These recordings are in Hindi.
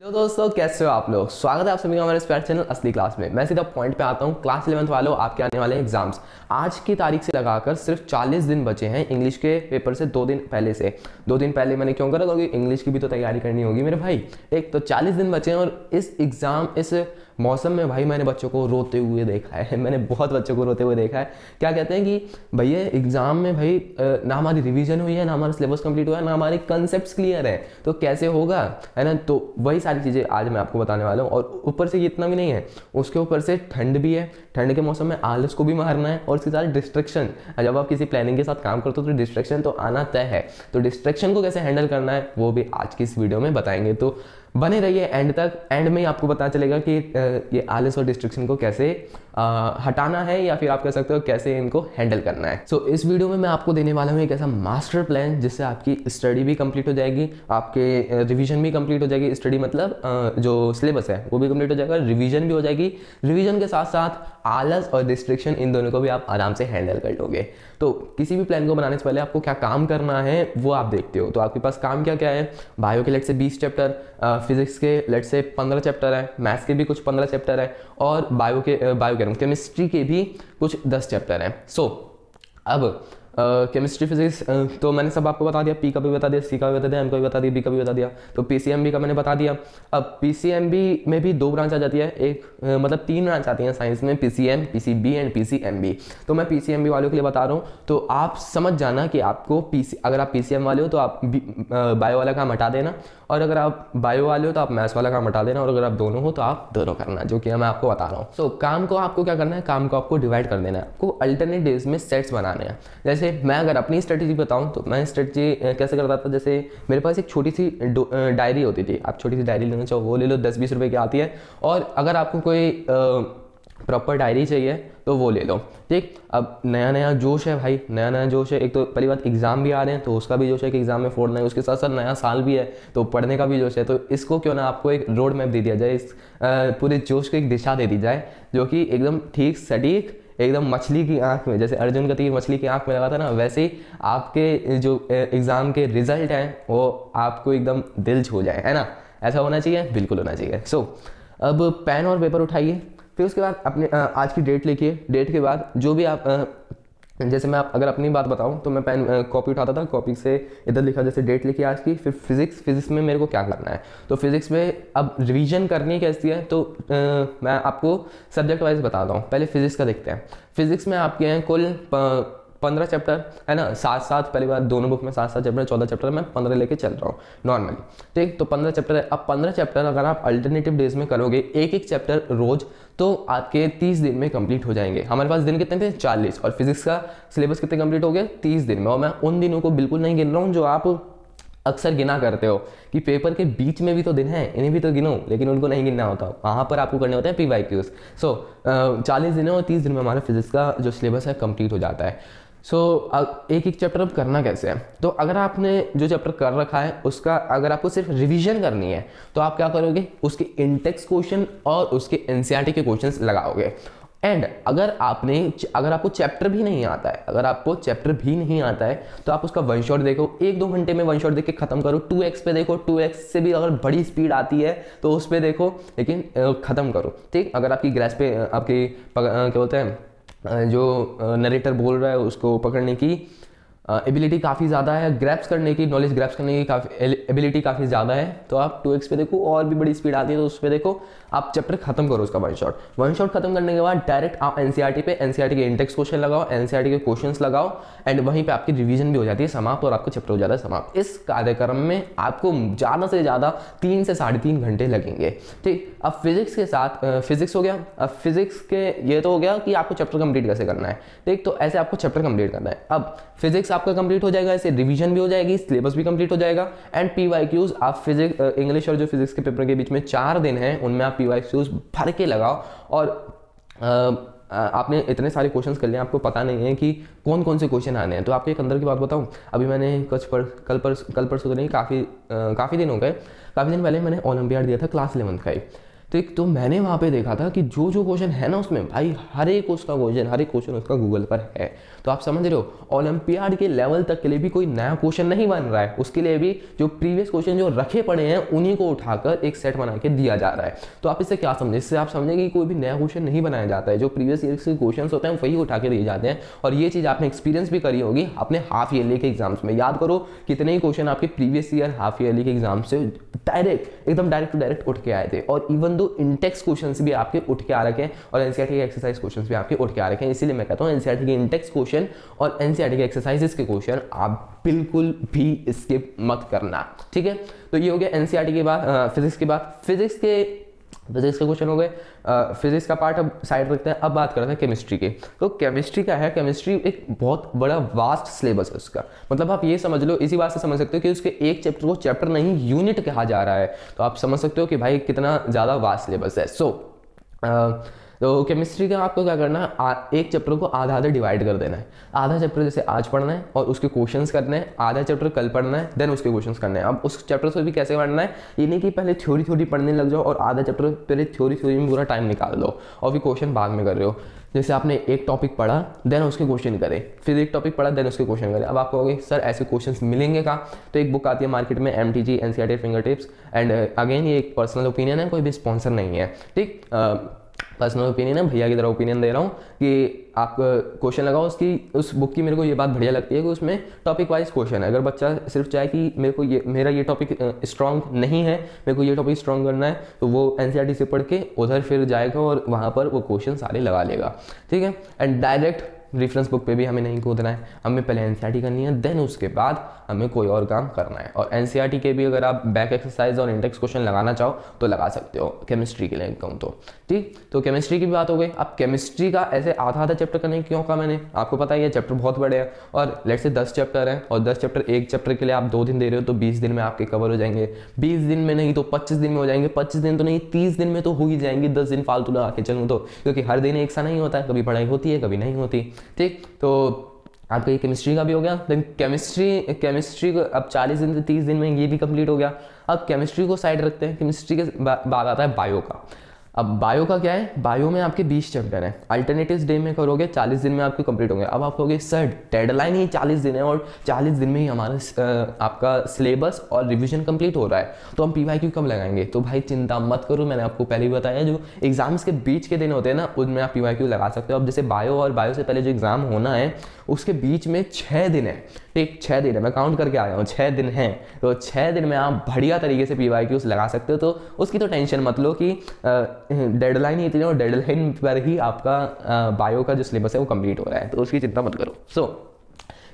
तो दोस्तों कैसे हो आप लोग। स्वागत है आप सभी का हमारे स्पैट चैनल असली क्लास में। मैं सीधा पॉइंट पे आता हूँ। क्लास 11th वालों, आपके आने वाले एग्जाम्स आज की तारीख से लगाकर सिर्फ 40 दिन बचे हैं। इंग्लिश के पेपर से 2 दिन पहले से। 2 दिन पहले मैंने क्यों करा, क्योंकि इंग्लिश की भी तो तैयारी करनी होगी मेरे भाई। एक तो 40 दिन बचे हैं और इस मौसम में भाई मैंने बच्चों को रोते हुए देखा है। मैंने बहुत बच्चों को रोते हुए देखा है। क्या कहते हैं कि भैया एग्जाम में भाई ना हमारी रिवीजन हुई है, ना हमारा सिलेबस कंप्लीट हुआ है, ना हमारे कंसेप्ट्स क्लियर है, तो कैसे होगा, है ना। तो वही सारी चीज़ें आज मैं आपको बताने वाला हूँ। और ऊपर से ये इतना भी नहीं है, उसके ऊपर से ठंड भी है। ठंड के मौसम में आलस को भी मारना है और इसके साथ डिस्ट्रैक्शन। जब आप किसी प्लानिंग के साथ काम करते हो तो डिस्ट्रैक्शन तो आना तय है। तो डिस्ट्रैक्शन को कैसे हैंडल करना है वो भी आज की इस वीडियो में बताएंगे। तो बने रहिए एंड तक। एंड में ही आपको पता चलेगा कि ये आलस और डिस्ट्रैक्शन को कैसे हटाना है, या फिर आप कह सकते हो कैसे इनको हैंडल करना है। सो इस वीडियो में मैं आपको देने वाला हूँ एक ऐसा मास्टर प्लान जिससे आपकी स्टडी भी कंप्लीट हो जाएगी, आपके रिवीजन भी कंप्लीट हो जाएगी। स्टडी मतलब जो सिलेबस है वो भी कंप्लीट हो जाएगा, रिवीजन भी हो जाएगी। रिवीजन के साथ साथ आलस और डिस्ट्रैक्शन, इन दोनों को भी आप आराम से हैंडल कर लोगे। तो किसी भी प्लान को बनाने से पहले आपको क्या काम करना है वो आप देखते हो। तो आपके पास काम क्या क्या है। बायो के लेट से 20 चैप्टर, फिजिक्स के लेट से 15 चैप्टर है, मैथ्स के भी कुछ 15 चैप्टर है, और बायो केमिस्ट्री के भी कुछ 10 चैप्टर हैं। अब केमिस्ट्री फिजिक्स तो मैंने सब आपको बता दिया। पी का भी बता दिया, सी का भी बता दिया, एम का भी बता दिया, बी का भी बता दिया। तो पीसीएमबी का मैंने बता दिया। अब पीसीएमबी में भी 2 ब्रांच आ जाती है। एक मतलब 3 ब्रांच आती हैं साइंस में, पीसीएम, पीसीबी एंड पीसीएमबी। तो मैं पीसीएमबी वालों के लिए बता रहा हूँ। तो आप समझ जाना कि आपको अगर आप पीसीएम वाले हो तो आप बायो वाला काम हटा देना, और अगर आप बायो वाले हो तो आप मैथ्स वाला काम हटा देना, और अगर आप दोनों हो तो आप दोनों करना, जो कि मैं आपको बता रहा हूँ। सो काम को आपको क्या करना है, काम को आपको डिवाइड कर देना है। आपको अल्टरनेट डेज में सेट्स बनाने हैं। जैसे मैं अगर अपनी स्ट्रेटेजी बताऊं तो मैं स्ट्रेटेजी कैसे करता था। जैसे मेरे पास एक छोटी सी डायरी होती थी। आप छोटी सी डायरी लेना चाहो वो ले लो, 10-20 रुपए की आती है। और अगर आपको कोई प्रॉपर डायरी चाहिए तो वो ले लो, ठीक। अब नया नया जोश है भाई, नया नया जोश है। एक तो पहली बात एग्जाम भी आ रहे हैं तो उसका भी जोश है कि एग्जाम में फोड़ना है। उसके साथ साथ नया साल भी है तो पढ़ने का भी जोश है। तो इसको क्यों ना आपको एक रोड मैप दे दिया जाए, इस पूरे जोश को एक दिशा दे दी जाए, जो कि एकदम ठीक सटीक, एकदम मछली की आंख में, जैसे अर्जुन का तीर मछली की आंख में लगा था ना, वैसे ही आपके जो एग्जाम के रिजल्ट हैं वो आपको एकदम दिल छू जाए, है ना। ऐसा होना चाहिए, बिल्कुल होना चाहिए। अब पेन और पेपर उठाइए। फिर उसके बाद अपने आज की डेट लिखिए। डेट के बाद जो भी आप जैसे मैं अगर अपनी बात बताऊं तो मैं पेन कॉपी उठाता था, कॉपी से इधर लिखा, जैसे डेट लिखी आज की। फिर फिजिक्स में मेरे को क्या करना है, तो फिजिक्स में अब रिवीजन करनी कैसी है, तो मैं आपको सब्जेक्ट वाइज बताता हूँ। पहले फिजिक्स का देखते हैं। फिजिक्स में आपके हैं कुल 15 चैप्टर, है ना। 7-7 पहली बार दोनों बुक में 7-7 चैप्टर, 14 चैप्टर मैं 15 लेके चल रहा हूँ नॉर्मली, ठीक। तो 15 चैप्टर है। अब 15 चैप्टर अगर आप अल्टरनेटिव डेज में करोगे, एक चैप्टर रोज, तो आपके 30 दिन में कंप्लीट हो जाएंगे। हमारे पास दिन कितने थे, 40। और फिजिक्स का सिलेबस कितने कंप्लीट हो गए, 30 दिन में। और मैं उन दिनों को बिल्कुल नहीं गिन रहा हूँ जो आप अक्सर गिना करते हो कि पेपर के बीच में भी तो दिन है, इन्हें भी तो गिनो, लेकिन उनको नहीं गिनना होता। वहाँ पर आपको करने होते हैं PYQs। 40 दिन है और 30 दिन में हमारा फिजिक्स का जो सिलेबस है कंप्लीट हो जाता है। एक चैप्टर अब करना कैसे है, तो अगर आपने जो चैप्टर कर रखा है उसका अगर आपको सिर्फ रिवीजन करनी है तो आप क्या करोगे, उसके इंटेक्स क्वेश्चन और उसके एनसीईआरटी के क्वेश्चंस लगाओगे। एंड अगर आपको चैप्टर भी नहीं आता है, तो आप उसका वन शॉट देखो। 1-2 घंटे में वन शॉट देख के खत्म करो। 2x पे देखो, 2x से भी अगर बड़ी स्पीड आती है तो उस पर देखो, लेकिन खत्म करो, ठीक। अगर आपकी ग्रेस पे आपकी क्या बोलते हैं, जो नरेटर बोल रहा है उसको पकड़ने की एबिलिटी काफ़ी ज़्यादा है, ग्रैप्स करने की, नॉलेज ग्रैप्स करने की काफ़ी एबिलिटी काफ़ी ज़्यादा है, तो आप 2x पे देखो। और भी बड़ी स्पीड आती है तो उस पर देखो, आप चैप्टर खत्म करो उसका वन शॉट खत्म करने के बाद डायरेक्ट आप एनसीईआरटी के इंडेक्स क्वेश्चन लगाओ, एनसीईआरटी के क्वेश्चंस लगाओ, एंड वहीं पे आपकी रिवीजन भी हो जाती है समाप्त, और आपका चैप्टर हो जाता है समाप्त। इस कार्यक्रम में आपको ज़्यादा से ज़्यादा 3 से 3.5 घंटे लगेंगे, ठीक। अब फिजिक्स के साथ फिजिक्स हो गया। अब फिजिक्स के ये तो हो गया कि आपको चैप्टर कंप्लीट कैसे करना है, ठीक। तो ऐसे आपको चैप्टर कंप्लीट करना है। अब फिजिक्स आपका कंप्लीट हो जाएगा, ऐसे रिवीजन भी हो जाएगी, सिलेबस भी कंप्लीट हो जाएगा, एंड PYQs आप फिजिक्स इंग्लिश और जो फिजिक्स के पेपर के बीच में 4 दिन हैं उनमें आप PYQs भर के लगाओ। और आपने इतने सारे क्वेश्चंस कर लिए, आपको पता नहीं है कि कौन कौन से क्वेश्चन आने हैं। तो आपको एक अंदर की बात बताऊं, अभी मैंने कल परसों तो नहीं, काफ़ी दिन हो गए, काफ़ी दिन पहले मैंने ओलंपियाड दिया था क्लास 11th का ही, तो मैंने वहाँ पे देखा था कि जो जो क्वेश्चन है ना उसमें भाई हर एक क्वेश्चन उसका गूगल पर है। तो आप समझ रहे हो ओलंपियाड के लेवल तक के लिए भी कोई नया क्वेश्चन नहीं बन रहा है, उसके लिए भी जो प्रीवियस क्वेश्चन जो रखे पड़े हैं उन्हीं को उठाकर एक सेट बना के दिया जा रहा है। तो आप इससे क्या समझे, इससे आप समझे कि कोई भी नया क्वेश्चन नहीं बनाया जाता है, जो प्रीवियस ईयर के क्वेश्चन होते हैं वही उठा के दिए जाते हैं। और ये चीज़ आपने एक्सपीरियंस भी करी होगी अपने हाफ ईयरली के एग्जाम्स में। याद करो कितने ही क्वेश्चन आपके प्रीवियस ईयर हाफ ईयरली के एग्जाम से एकदम डायरेक्ट टू डायरेक्ट उठ के आए थे, और इवन दो इंटेक्स क्वेश्चंस भी आपके उठ के आ रखे हैं और एनसीईआरटी के एक्सरसाइज क्वेश्चंस भी आपके उठ के आ रखे हैं। इसीलिए मैं कहता हूं एनसीईआरटी के इंटेक्स क्वेश्चन और एनसीईआरटी के एक्सरसाइजेस के क्वेश्चन आप बिल्कुल भी स्किप मत करना, ठीक है। तो ये हो गया एनसीईआरटी के बाद फिजिक्स के बाद फिजिक्स के क्वेश्चन हो गए। फिजिक्स का पार्ट अब साइड रखते हैं, अब बात करते हैं केमिस्ट्री के। तो केमिस्ट्री का है, केमिस्ट्री एक बहुत बड़ा वास्ट सिलेबस है उसका। मतलब आप ये समझ लो, इसी बात से समझ सकते हो कि उसके एक चैप्टर को चैप्टर नहीं यूनिट कहा जा रहा है। तो आप समझ सकते हो कि भाई कितना ज़्यादा वास्ट सिलेबस है। तो केमिस्ट्री का आपको क्या करना है, एक चैप्टर को आधा डिवाइड कर देना है। आधा चैप्टर जैसे आज पढ़ना है और उसके क्वेश्चंस करने हैं, आधा चैप्टर कल पढ़ना है, देन उसके क्वेश्चंस करने हैं। अब उस चैप्टर से भी कैसे पढ़ना है, ये नहीं कि पहले थ्योरी पढ़ने लग जाओ और आधा चैप्टर पहले थ्योरी में पूरा टाइम निकाल लो और फिर क्वेश्चन बाद में कर रहे हो। जैसे आपने एक टॉपिक पढ़ा देन उसके क्वेश्चन करे, फिर एक टॉपिक पढ़ा देन उसके क्वेश्चन करे। अब आप कहोगे सर ऐसे क्वेश्चंस मिलेंगे कहाँ? तो एक बुक आती है मार्केट में MTG NCERT finger tips, and again ये एक पर्सनल ओपिनियन है, कोई भी स्पॉन्सर नहीं है, ठीक। पर्सनल ओपिनियन है, भैया की तरह ओपिनियन दे रहा हूँ कि आप क्वेश्चन लगाओ। उस बुक की मेरे को ये बात बढ़िया लगती है कि उसमें टॉपिक वाइज क्वेश्चन है। अगर बच्चा सिर्फ चाहे कि मेरा ये टॉपिक स्ट्रॉन्ग नहीं है, मेरे को ये टॉपिक स्ट्रॉन्ग करना है, तो वो एनसीईआरटी से पढ़ के उधर फिर जाएगा और वहाँ पर वो क्वेश्चन सारे लगा लेगा, ठीक है। एंड डायरेक्ट रेफरेंस बुक पे भी हमें नहीं कूदना है, हमें पहले एनसीईआरटी करनी है, देन उसके बाद हमें कोई और काम करना है। और एनसीईआरटी के भी अगर आप बैक एक्सरसाइज और इंडेक्स क्वेश्चन लगाना चाहो तो लगा सकते हो, केमिस्ट्री के लिए कहूँ तो, ठीक। तो केमिस्ट्री की भी बात हो गई। अब केमिस्ट्री का ऐसे आधा चैप्टर करने क्यों कहा मैंने, आपको पता ही है चैप्टर बहुत बड़े हैं और लेट से 10 चैप्टर हैं और 10 चैप्टर एक चैप्टर के लिए आप 2 दिन दे रहे हो तो 20 दिन में आपके कवर हो जाएंगे। 20 दिन में नहीं तो 25 दिन में हो जाएंगे, 25 दिन तो नहीं 30 दिन में तो हो ही जाएंगे। 10 दिन फालतू लगा के चलूँ तो, क्योंकि हर दिन एक सा नहीं होता है, कभी पढ़ाई होती है कभी नहीं होती, ठीक। तो आपका ये केमिस्ट्री का भी हो गया। देन केमिस्ट्री को अब 40 दिन से 30 दिन में ये भी कंप्लीट हो गया। अब केमिस्ट्री को साइड रखते हैं, केमिस्ट्री के बाद आता है बायो का। अब बायो का क्या है, बायो में आपके 20 चैप्टर हैं, अल्टरनेटिव्स डे में करोगे 40 दिन में आपके कंप्लीट होंगे। अब आप कहोगे सर डेडलाइन ही 40 दिन है और 40 दिन में ही हमारा आपका सिलेबस और रिवीजन कंप्लीट हो रहा है, तो हम PYQ कब लगाएंगे? तो भाई चिंता मत करो, मैंने आपको पहले ही बताया जो एग्जाम्स के बीच के दिन होते हैं ना उनमें आप PYQ लगा सकते हो। अब जैसे बायो और बायो से पहले जो एग्जाम होना है उसके बीच में 6 दिन है, ठीक, 6 दिन है, मैं काउंट करके आया हूँ 6 दिन हैं। तो 6 दिन में आप बढ़िया तरीके से PYQs लगा सकते हो। तो उसकी तो टेंशन मत लो कि डेडलाइन ही इतनी और डेडलाइन पर ही आपका बायो का जो सिलेबस है वो कंप्लीट हो रहा है, तो उसकी चिंता मत करो।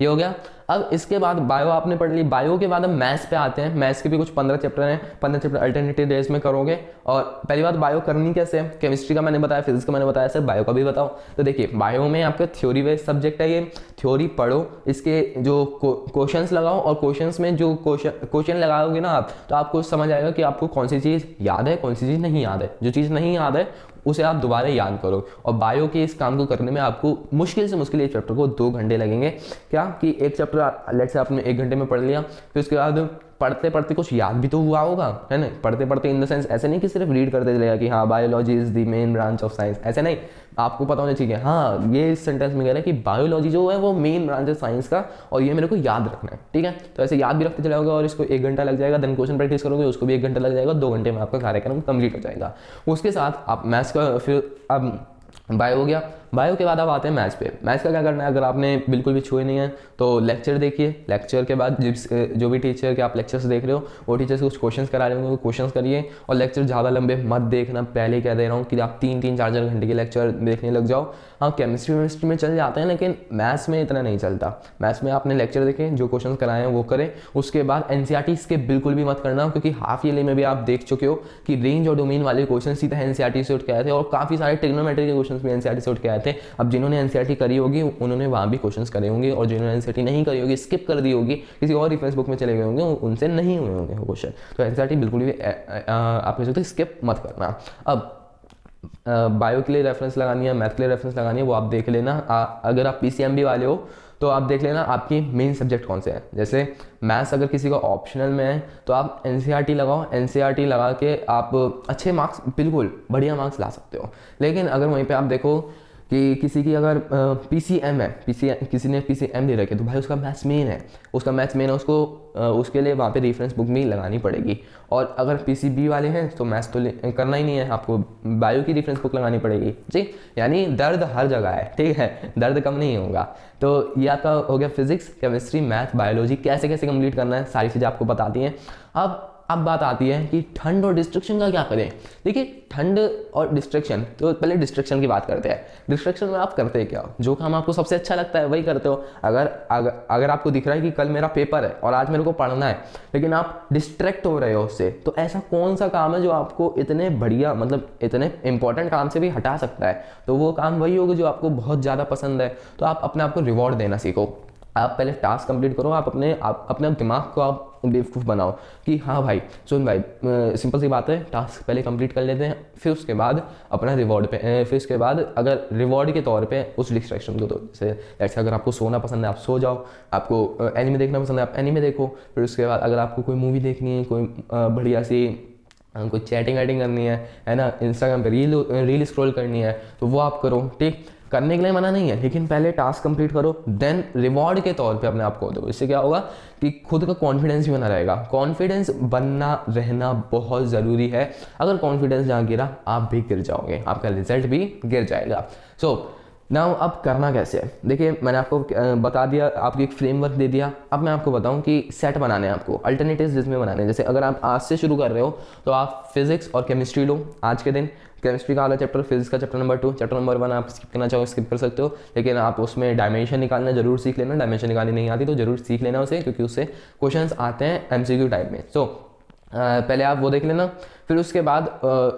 ये हो गया। अब इसके बाद बायो आपने पढ़ ली। बायो के बाद हम मैथ्स पे आते हैं। मैथ्स के भी कुछ 15 चैप्टर हैं, 15 चैप्टर अल्टरनेटिव डेज में करोगे। और पहली बात बायो करनी कैसे है, केमिस्ट्री का मैंने बताया, फिजिक्स का मैंने बताया, सर बायो का भी बताओ। तो देखिए बायो में आपका थ्योरी बेस्ड सब्जेक्ट है, ये थ्योरी पढ़ो, इसके जो क्वेश्चंस लगाओ और क्वेश्चंस में जो क्वेश्चन लगाओगे ना आप, तो आपको समझ आएगा कि आपको कौन सी चीज़ याद है कौन सी चीज़ नहीं याद है। जो चीज़ नहीं याद है उसे आप दोबारा याद करो। और बायो के इस काम को करने में आपको मुश्किल से मुश्किल एक चैप्टर को 2 घंटे लगेंगे। क्या कि एक चैप्टर लेट से आपने 1 घंटे में पढ़ लिया, फिर उसके बाद पढ़ते पढ़ते कुछ याद भी तो हुआ होगा, है ना। पढ़ते पढ़ते इन द सेंस ऐसे नहीं कि सिर्फ रीड करते चलेगा कि हाँ biology is the main branch of science, ऐसे नहीं। आपको पता होना चाहिए हाँ ये इस सेंटेंस में कह रहा है कि बायोलॉजी जो है वो मेन ब्रांच है साइंस का और ये मेरे को याद रखना है, ठीक है। तो ऐसे याद भी रखते चलाओगे और इसको 1 घंटा लग जाएगा। देन क्वेश्चन प्रैक्टिस करोगे, उसको भी 1 घंटा लग जाएगा। 2 घंटे में आपका कार्यक्रम कंप्लीट हो जाएगा। उसके साथ आप मैथ्स का, फिर अब बायो हो गया। बायो के बाद अब आते हैं मैथ्स पे। मैथ्स का क्या करना है, अगर आपने बिल्कुल भी छुए नहीं है तो लेक्चर देखिए। लेक्चर के बाद जो भी टीचर के आप लेक्चर्स देख रहे हो वो टीचर से कुछ क्वेश्चंस करा रहे होंगे, क्वेश्चंस करिए। और लेक्चर ज़्यादा लंबे मत देखना, पहले कह दे रहा हूँ कि आप 3-3, 4-4 घंटे के लेक्चर देखने लग जाओ। हाँ केमिस्ट्री में चल जाते हैं लेकिन मैथ्स में इतना नहीं चलता। मैथ्स में आपने लेक्चर देखें, जो क्वेश्चन कराए हैं वो करें। उसके बाद एनसीईआरटी स्किप बिल्कुल भी मत करना, क्योंकि हाफ ईयरली में भी आप देख चुके हो कि रेंज और डोमेन वाले क्वेश्चन सीधा एनसीईआरटी से उठ के आए थे और काफ़ी सारे ट्रिग्नोमेट्री के क्वेश्चन भी एनसीईआरटी से उठ के आए थे। अब जिन्होंने एनसीईआरटी करी होगी उन्होंने वहाँ भी क्वेश्चंस करे होंगे और जिन्होंने एनसीईआरटी नहीं करी होगी, स्किप कर दी होगी, किसी और रेफरेंस बुक में चले गए होंगे, उनसे नहीं हुए होंगे क्वेश्चन। तो एनसीईआरटी बिल्कुल भी आप कह सकते हो स्किप मत करना। अब बायो के लिए रेफरेंस लगानी है, मैथ के लिए रेफरेंस लगानी है, वो आप देख लेना। अगर आप PCMB वाले हो तो आप देख लेना आपकी मेन सब्जेक्ट कौन से हैं। जैसे मैथ्स अगर किसी का ऑप्शनल में है तो आप एनसीईआरटी लगाओ, एनसीईआरटी लगा के आप अच्छे मार्क्स, बिल्कुल बढ़िया मार्क्स ला सकते हो। लेकिन अगर वहीं पे आप देखो कि किसी की अगर पीसीएम है, किसी ने पीसीएम दे रखे तो भाई उसका मैथ्स मेन है, उसको उसके लिए वहाँ पे रेफरेंस बुक भी लगानी पड़ेगी। और अगर पीसीबी वाले हैं तो मैथ्स तो करना ही नहीं है, आपको बायो की रेफरेंस बुक लगानी पड़ेगी जी। यानी दर्द हर जगह है, ठीक है, दर्द कम नहीं होगा। तो ये आपका हो गया फिजिक्स, केमिस्ट्री, मैथ, बायोलॉजी कैसे कैसे कंप्लीट करना है, सारी चीज़ें आपको बताती हैं। अब बात आती है कि ठंड और डिस्ट्रैक्शन का क्या करें। देखिए ठंड और डिस्ट्रैक्शन, तो पहले डिस्ट्रैक्शन की बात करते हैं। डिस्ट्रैक्शन में आप करते क्या हो, जो काम आपको सबसे अच्छा लगता है वही करते हो। अगर आपको दिख रहा है कि कल मेरा पेपर है और आज मेरे को पढ़ना है, लेकिन आप डिस्ट्रैक्ट हो रहे हो उससे, तो ऐसा कौन सा काम है जो आपको इतने बढ़िया, मतलब इतने इंपॉर्टेंट काम से भी हटा सकता है। तो वो काम वही होगा जो आपको बहुत ज़्यादा पसंद है। तो आप अपने आप को रिवॉर्ड देना सीखो। आप पहले टास्क कंप्लीट करो, आप अपने दिमाग को आप बेवकूफ़ बनाओ कि हाँ भाई सुन भाई, सिंपल सी बात है, टास्क पहले कंप्लीट कर लेते हैं, फिर उसके बाद अपना रिवॉर्ड पे, फिर उसके बाद अगर रिवॉर्ड के तौर पे उस डिस्ट्रैक्शन को, तो जैसे अगर आपको सोना पसंद है आप सो जाओ, आपको एनिमे देखना पसंद है आप एनिमे देखो। फिर उसके बाद अगर आपको कोई मूवी देखनी है, कोई बढ़िया सी कोई चैटिंग वैटिंग करनी है ना, इंस्टाग्राम पे रील स्क्रॉल करनी है, तो वो आप करो। ठीक, करने के लिए मना नहीं है, लेकिन पहले टास्क कंप्लीट करो, देन रिवॉर्ड के तौर पे अपने आप को दो। इससे क्या होगा कि खुद का कॉन्फिडेंस भी बना रहेगा। कॉन्फिडेंस बनना रहना बहुत ज़रूरी है। अगर कॉन्फिडेंस जहाँ गिरा आप भी गिर जाओगे, आपका रिजल्ट भी गिर जाएगा। सो नाउ अब करना कैसे है, देखिए मैंने आपको बता दिया, आपको एक फ्रेमवर्क दे दिया। अब मैं आपको बताऊं कि सेट बनाने हैं आपको, अल्टरनेटिव्स जिसमें बनाने हैं। जैसे अगर आप आज से शुरू कर रहे हो तो आप फिजिक्स और केमिस्ट्री लो आज के दिन। केमिस्ट्री का वाला चैप्टर, फिजिक्स का चैप्टर नंबर 2, चैप्टर नंबर 1 आप स्किप करना चाहो स्किप कर सकते हो, लेकिन आप उसमें डायमेंशन निकालना जरूर सीख लेना। डायमेंशन निकालनी नहीं आती तो जरूर सीख लेना उसे, क्योंकि उससे क्वेश्चंस आते हैं एमसीक्यू टाइप में। सो पहले आप वो देख लेना। फिर उसके बाद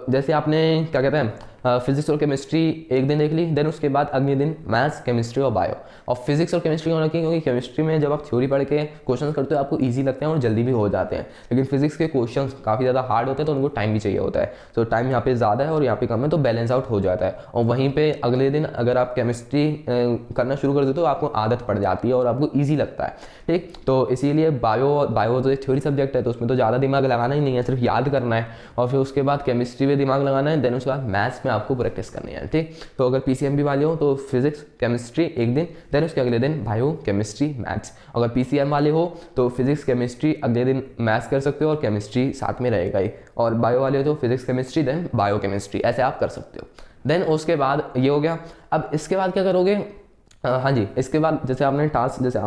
जैसे आपने क्या कहते हैं फिजिक्स और केमिस्ट्री एक दिन देख ली, देन उसके बाद अगले दिन मैथ्स, केमिस्ट्री और बायो। और फिजिक्स और केमिस्ट्री क्यों रखी, क्योंकि केमिस्ट्री में जब आप थ्योरी पढ़ के क्वेश्चन करते हो आपको ईजी लगते हैं और जल्दी भी हो जाते हैं, लेकिन फिजिक्स के क्वेश्चन काफ़ी ज़्यादा हार्ड होते हैं तो उनको टाइम भी चाहिए होता है। तो टाइम यहाँ पे ज़्यादा है और यहाँ पे कम है, तो बैलेंस आउट हो जाता है। और वहीं पर अगले दिन अगर आप केमिस्ट्री करना शुरू कर देते हो तो आपको आदत पड़ जाती है और आपको ईजी लगता है। ठीक, तो इसीलिए बायो तो एक थ्योरी सब्जेक्ट है, तो उसमें तो ज़्यादा दिमाग लगाना ही नहीं है, सिर्फ याद करना है। और फिर उसके बाद केमिस्ट्री में दिमाग लगाना है, देन उसके बाद मैथ्स में आपको प्रैक्टिस करनी है। ठीक, तो अगर पीसीएमबी वाले हो तो फिजिक्स केमिस्ट्री एक दिन, देन उसके अगले दिन बायो केमिस्ट्री मैथ्स। अगर पीसीएम वाले हो तो फिजिक्स केमिस्ट्री अगले दिन मैथ्स कर सकते हो और केमिस्ट्री साथ में रहेगा ही। और बायो वाले हो तो physics chemistry then bio chemistry, ऐसे आप कर सकते हो। देन उसके बाद ये हो गया। अब इसके बाद क्या करोगे, हाँ जी, इसके बाद जैसे आपने टास्क, जैसे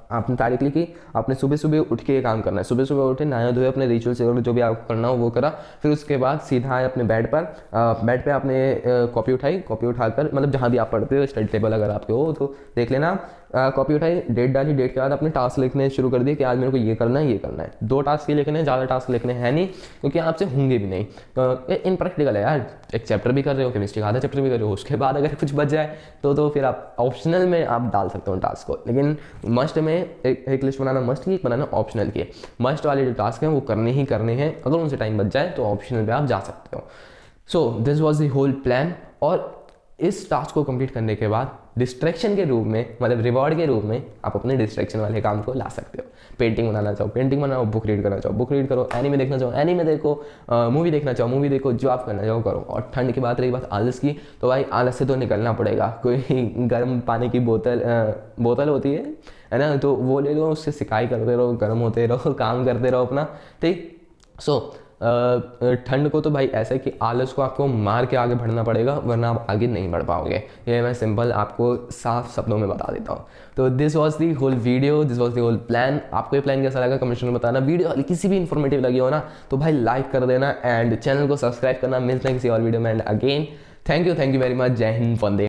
आपने तारीख लिखी, आपने सुबह सुबह उठ के ये काम करना है। सुबह सुबह उठे, नहाए धोए, अपने रिचुअल से जो भी आपको करना हो वो करा। फिर उसके बाद सीधा आए अपने बेड पे आपने कॉपी उठाई, कॉपी उठाकर मतलब जहाँ भी आप पढ़ते हो स्टडी टेबल अगर आपके हो तो देख लेना, कॉपी उठाई, डेट डाली, डेट के बाद अपने टास्क लिखने शुरू कर दिए कि आज मेरे को ये करना है ये करना है। 2 टास्क ही लिखने हैं, ज़्यादा टास्क लिखने हैं नहीं, क्योंकि आपसे होंगे भी नहीं। इन प्रैक्टिकल है यार, एक चैप्टर भी कर रहे हो, केमिस्ट्री का आधा चैप्टर भी कर रहे हो, उसके बाद अगर कुछ बच जाए तो फिर आप ऑप्शनल में आप डाल सकते हो टास्क को। लेकिन मस्ट में एक लिस्ट बनाना मस्ट की, एक बनाना ऑप्शनल की। मस्ट वाले जो टास्क हैं वो करने ही करने हैं, अगर उनसे टाइम बच जाए तो ऑप्शनल पे आप जा सकते हो। So this was the whole plan. और इस टास्क को कंप्लीट करने के बाद डिस्ट्रैक्शन के रूप में, मतलब रिवॉर्ड के रूप में, आप अपने डिस्ट्रैक्शन वाले काम को ला सकते हो। पेंटिंग बनाना चाहो पेंटिंग बनाओ, बुक रीड करना चाहो बुक रीड करो, एनीमे देखना चाहो एनीमे देखो, मूवी देखना चाहो मूवी देखो, जो आप करना चाहो करो। और ठंड की बात रही बात आलस की, तो भाई आलस से तो निकलना पड़ेगा। कोई गर्म पानी की बोतल होती है ना, तो वो ले लो, उससे सिकाई करते रहो, गर्म होते रहो, काम करते रहो अपना। ठीक, सो ठंड को तो भाई ऐसा है कि आलस को आपको मार के आगे बढ़ना पड़ेगा, वरना आप आगे नहीं बढ़ पाओगे। ये मैं सिंपल आपको साफ शब्दों में बता देता हूँ। तो this was the whole video, this was the whole plan. आपको ये प्लान कैसा लगा कमेंट में बताना। वीडियो किसी भी इन्फॉर्मेटिव लगी हो ना तो भाई लाइक कर देना एंड चैनल को सब्सक्राइब करना। मिलते हैं किसी और वीडियो में and again thank you very much. जय हिंद, वंदे